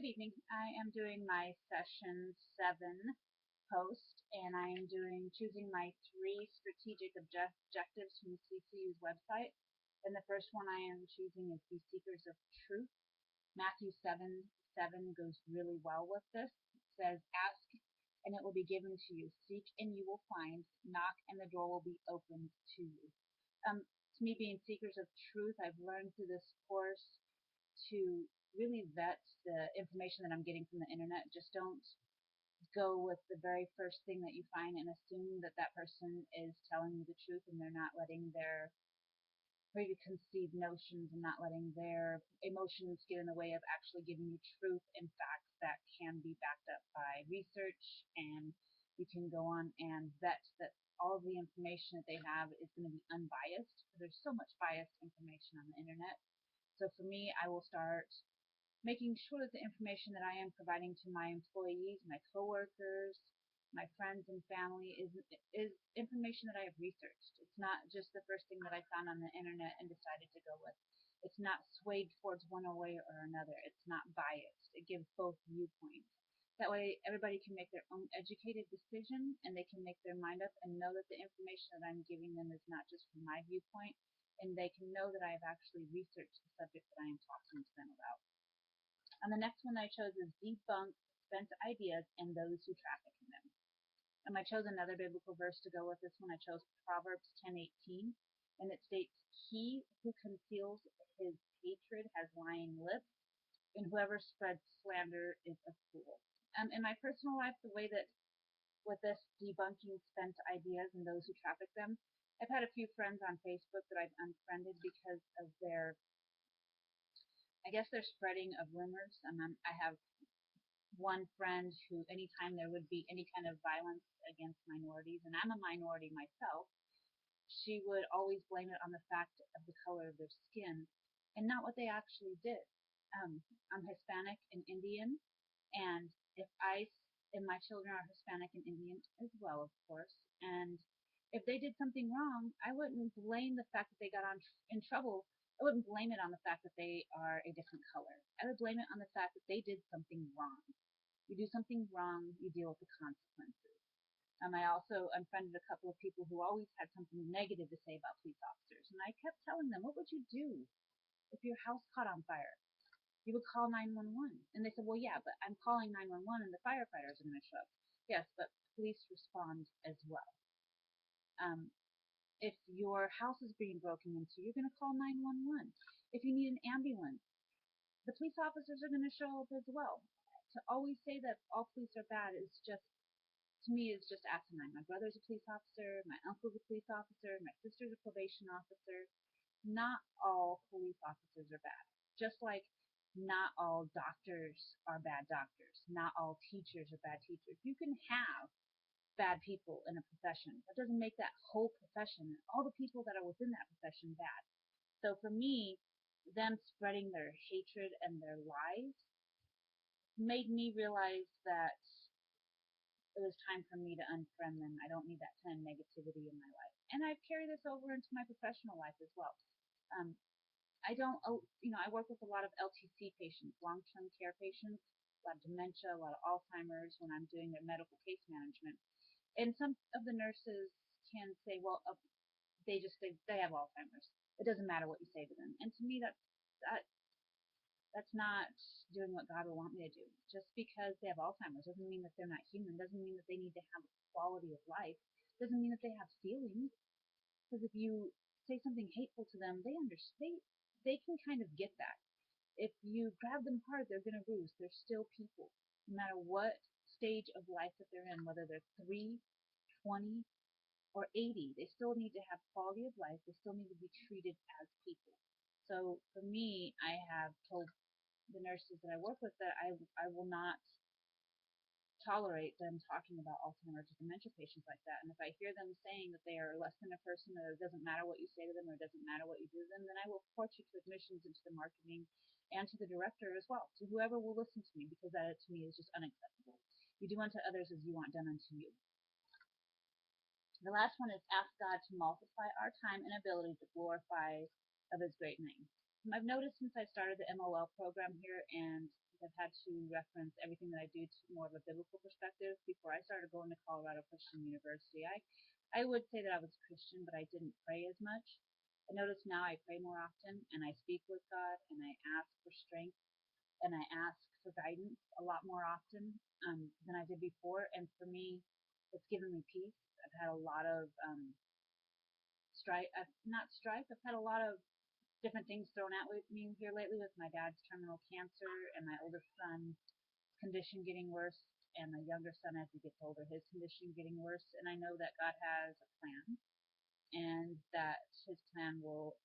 Good evening. I am doing my session 7 post, and I am choosing my 3 strategic objectives from the CCU's website. And the first one I am choosing is Be Seekers of Truth. Matthew 7:7 goes really well with this. It says, Ask and it will be given to you. Seek and you will find. Knock and the door will be opened to you. To me, being seekers of truth, I've learned through this course to really vet the information that I'm getting from the internet. Just don't go with the very first thing that you find and assume that that person is telling you the truth and they're not letting their preconceived notions and not letting their emotions get in the way of actually giving you truth and facts that can be backed up by research, and you can go on and vet that all of the information that they have is going to be unbiased. There's so much biased information on the internet. So for me, I will start making sure that the information that I am providing to my employees, my coworkers, my friends and family is information that I have researched. It's not just the first thing that I found on the internet and decided to go with. It's not swayed towards one way or another. It's not biased. It gives both viewpoints. That way everybody can make their own educated decision and they can make their mind up and know that the information that I'm giving them is not just from my viewpoint, and they can know that I've actually researched the subject that I am talking to them about. And the next one I chose is Debunk Spent Ideas and Those Who Traffic in Them. And I chose another biblical verse to go with this one. I chose Proverbs 10:18, and it states, He who conceals his hatred has lying lips, and whoever spreads slander is a fool. In my personal life, the way that with this debunking spent ideas and those who traffic them, I've had a few friends on Facebook that I've unfriended because of their, I guess, their spreading of rumors. I have one friend who, anytime there would be any kind of violence against minorities, and I'm a minority myself, she would always blame it on the fact of the color of their skin and not what they actually did. I'm Hispanic and Indian, and if I and my children are Hispanic and Indian as well, of course, and if they did something wrong, I wouldn't blame the fact that they got in trouble. I wouldn't blame it on the fact that they are a different color. I would blame it on the fact that they did something wrong. You do something wrong, you deal with the consequences. I also unfriended a couple of people who always had something negative to say about police officers. And I kept telling them, what would you do if your house caught on fire? You would call 911. And they said, well, yeah, but I'm calling 911 and the firefighters are going to show up. Yes, but police respond as well. If your house is being broken into, you're going to call 911. If you need an ambulance, the police officers are going to show up as well. To always say that all police are bad is just, to me, is just asinine. My brother's a police officer, my uncle's a police officer, my sister's a probation officer. Not all police officers are bad. Just like not all doctors are bad doctors. Not all teachers are bad teachers. You can have bad people in a profession. That doesn't make that whole profession and all the people that are within that profession bad. So for me, them spreading their hatred and their lies made me realize that it was time for me to unfriend them. I don't need that kind of negativity in my life. And I've carried this over into my professional life as well. Um, I don't, I work with a lot of LTC patients, long-term care patients, a lot of dementia, a lot of Alzheimer's when I'm doing their medical case management. And some of the nurses can say, well, they have Alzheimer's. It doesn't matter what you say to them. And to me, that's not doing what God would want me to do. Just because they have Alzheimer's doesn't mean that they're not human. Doesn't mean that they need to have quality of life. Doesn't mean that they have feelings. Because if you say something hateful to them, they understand. They can kind of get that. If you grab them hard, they're going to bruise. They're still people, no matter what stage of life that they're in, whether they're 3, 20, or 80. They still need to have quality of life. They still need to be treated as people. So for me, I have told the nurses that I work with that I will not tolerate them talking about Alzheimer's or dementia patients like that. And if I hear them saying that they are less than a person, or it doesn't matter what you say to them, or it doesn't matter what you do to them, then I will report you to admissions, into the marketing, and to the director as well, to whoever will listen to me, because that to me is just unacceptable. You do unto others as you want done unto you. The last one is ask God to multiply our time and ability to glorify of His great name. I've noticed since I started the MOL program here and I've had to reference everything that I do to more of a biblical perspective. Before I started going to Colorado Christian University, I would say that I was Christian, but I didn't pray as much. I notice now I pray more often and I speak with God and I ask for strength and I ask for guidance a lot more often than I did before. And for me, it's given me peace. I've had a lot of strife, not strife, I've had a lot of different things thrown at me here lately with my dad's terminal cancer and my oldest son's condition getting worse and my younger son as he gets older, his condition getting worse. And I know that God has a plan and that his plan will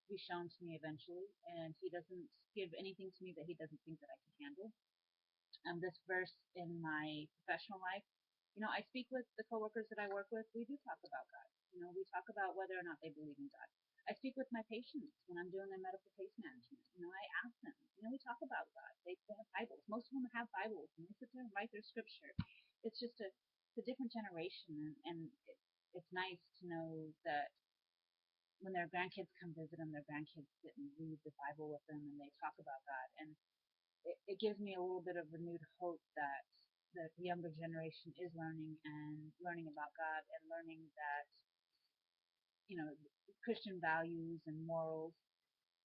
be shown to me eventually. And he doesn't give anything to me that he doesn't think that I can handle. This verse in my professional life, I speak with the coworkers that I work with. We do talk about God. We talk about whether or not they believe in God. I speak with my patients when I'm doing their medical case management. I ask them. We talk about God. They have Bibles. Most of them have Bibles, and they sit there and write their scripture. It's just it's a different generation, and it's nice to know that when their grandkids come visit them, their grandkids sit and read the Bible with them, and they talk about God. And it gives me a little bit of renewed hope that the younger generation is learning about God and learning that Christian values and morals.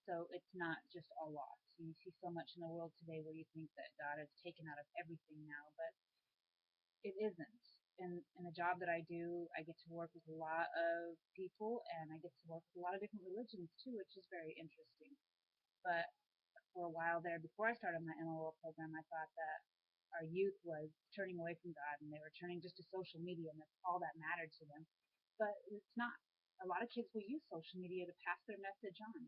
So it's not just all lost. You see so much in the world today where you think that God is taken out of everything now, but it isn't. In the job that I do, I get to work with a lot of people and I get to work with a lot of different religions too, which is very interesting. But for a while there, before I started my MLO program, I thought that our youth was turning away from God and they were turning just to social media and that's all that mattered to them. But it's not. A lot of kids will use social media to pass their message on.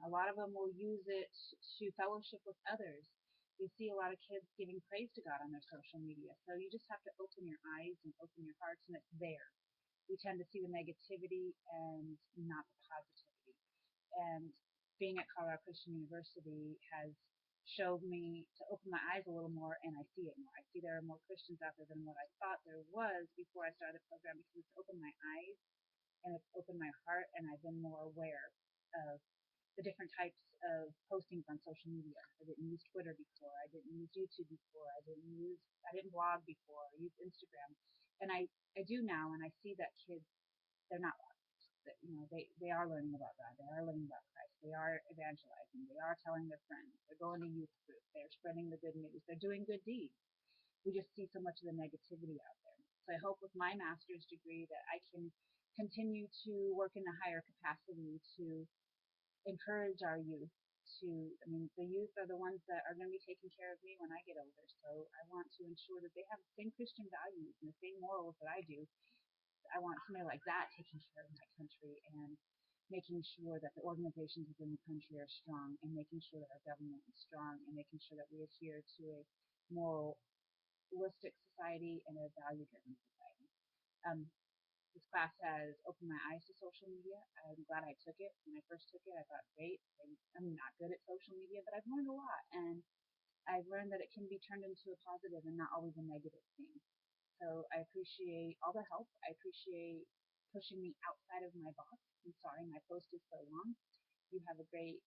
A lot of them will use it to fellowship with others. You see a lot of kids giving praise to God on their social media. So you just have to open your eyes and open your hearts, and it's there. We tend to see the negativity and not the positivity. And being at Colorado Christian University has showed me to open my eyes a little more, and I see it more. I see there are more Christians out there than what I thought there was before I started the program because it's opened my eyes and it's opened my heart, and I've been more aware of the different types of postings on social media. I didn't use Twitter before. I didn't use YouTube before. I didn't blog before. I used Instagram. And I do now, and I see that kids, they're not lost. That, they are learning about God. They are learning about Christ. They are evangelizing. They are telling their friends. They're going to youth group. They're spreading the good news. They're doing good deeds. We just see so much of the negativity out there. So I hope with my master's degree that I can continue to work in a higher capacity to encourage our youth the youth are the ones that are going to be taking care of me when I get older. So I want to ensure that they have the same Christian values and the same morals that I do. I want somebody like that taking care of my country and making sure that the organizations within the country are strong and making sure that our government is strong and making sure that we adhere to a moralistic society and a value-driven society. Um, this class has opened my eyes to social media. I'm glad I took it. When I first took it, I thought, great, I'm not good at social media, but I've learned a lot. And I've learned that it can be turned into a positive and not always a negative thing. So I appreciate all the help. I appreciate pushing me outside of my box. I'm sorry my post is so long. You have a great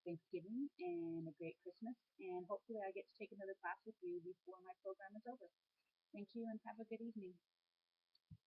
Thanksgiving and a great Christmas. And hopefully I get to take another class with you before my program is over. Thank you and have a good evening.